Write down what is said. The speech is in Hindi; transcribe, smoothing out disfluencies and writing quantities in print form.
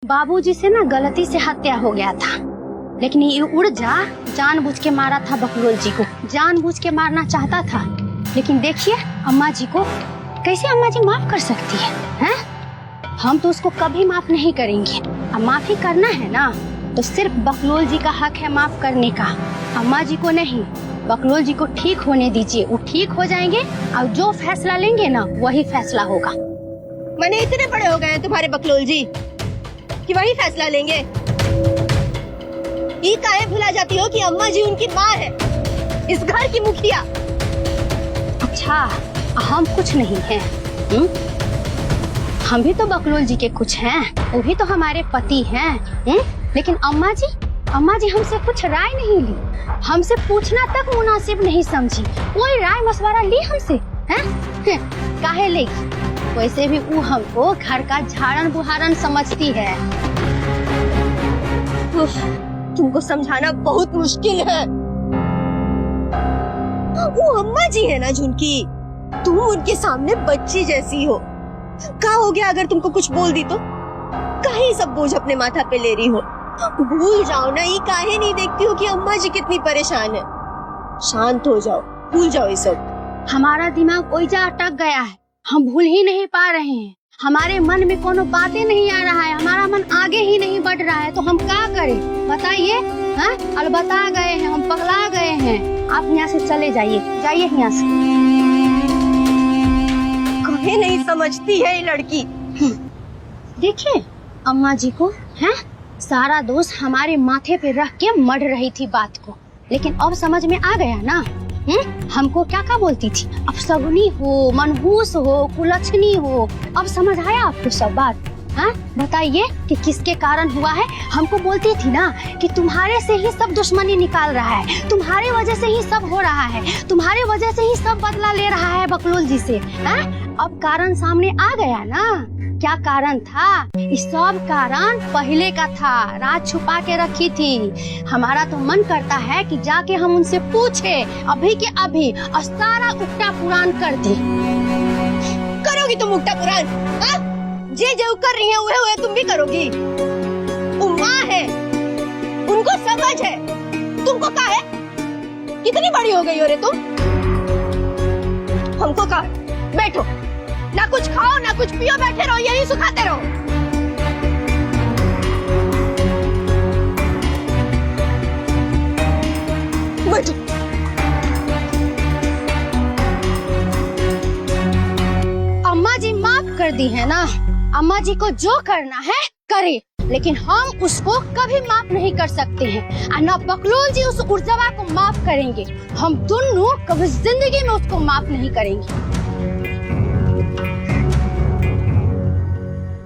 बाबूजी से ना गलती से हत्या हो गया था, लेकिन ये उड़जा जानबूझ के मारा था बकलोल जी को, जानबूझ के मारना चाहता था। लेकिन देखिए अम्मा जी को, कैसे अम्मा जी माफ कर सकती है? हम तो उसको कभी माफ नहीं करेंगे। अब माफी करना है ना तो सिर्फ बकलोल जी का हक है माफ करने का, अम्मा जी को नहीं। बकलोल जी को ठीक होने दीजिए, वो ठीक हो जाएंगे और जो फैसला लेंगे ना वही फैसला होगा। मैंने इतने बड़े हो गए हैं तुम्हारे बकलोल जी कि वही फैसला लेंगे। ये काहे भुला जाती हो कि अम्मा जी उनकी माँ है, इस घर की मुखिया। अच्छा, हम कुछ नहीं हैं, हम भी तो बकलोल जी के कुछ हैं, वो भी तो हमारे पति हैं। लेकिन अम्मा जी हमसे कुछ राय नहीं ली, हमसे पूछना तक मुनासिब नहीं समझी, कोई राय मशवरा ली हमसे? काहे लेगी? वैसे भी वो हमको घर का झाड़न बुहारन समझती है। तुमको समझाना बहुत मुश्किल है। वो अम्मा जी है ना झुनकी, तुम उनके सामने बच्ची जैसी हो। क्या हो गया अगर तुमको कुछ बोल दी तो? काहे सब बोझ अपने माथा पे ले रही हो? भूल जाओ ना, ये काहे नहीं देखती हो कि अम्मा जी कितनी परेशान है? शांत हो जाओ, भूल जाओ ये सब। हमारा दिमाग ओइजा अटक गया है, हम भूल ही नहीं पा रहे हैं, हमारे मन में कोनो बातें नहीं आ रहा है, हमारा मन आगे ही नहीं बढ़ रहा है, तो हम क्या करें बताइए? अलबता गए हैं, हम पगला गए हैं। आप यहाँ से चले जाइए, जाइए यहाँ से। कहे नहीं समझती है ये लड़की। देखिए अम्मा जी को सारा दोष हमारे माथे पे रख के मढ़ रही थी बात को, लेकिन अब समझ में आ गया ना। हमको क्या क्या बोलती थी, अब सगुनी हो, मनहूस हो, कुलच्छनी हो, अब समझ आया आपको सब बात? बताइए कि किसके कारण हुआ है? हमको बोलती थी ना कि तुम्हारे से ही सब दुश्मनी निकाल रहा है, तुम्हारे वजह से ही सब हो रहा है, तुम्हारे वजह से ही सब बदला ले रहा है बकलोल जी से। अब कारण सामने आ गया ना, क्या कारण था? इस सब कारण पहले का था, राज छुपा के रखी थी। हमारा तो मन करता है कि जाके हम उनसे पूछे अभी के अभी और सारा उक्टा पुराण कर दी। करोगी तुम उक्टा पुराण? जे जो कर रही है वह तुम भी करोगी। वो माँ है, उनको समझ है, तुमको क्या है? कितनी बड़ी हो गई हो रे तुम? हमको कहा बैठो, ना कुछ खाओ ना कुछ पियो, बैठे रहो, यही सुखाते रहो। बैठो। अम्मा जी माफ कर दी है ना, अम्मा जी को जो करना है करे, लेकिन हम उसको कभी माफ नहीं कर सकते हैं और ना बकलोल जी उस उर्जवा को माफ करेंगे। हम दोनों कभी जिंदगी में उसको माफ नहीं करेंगे।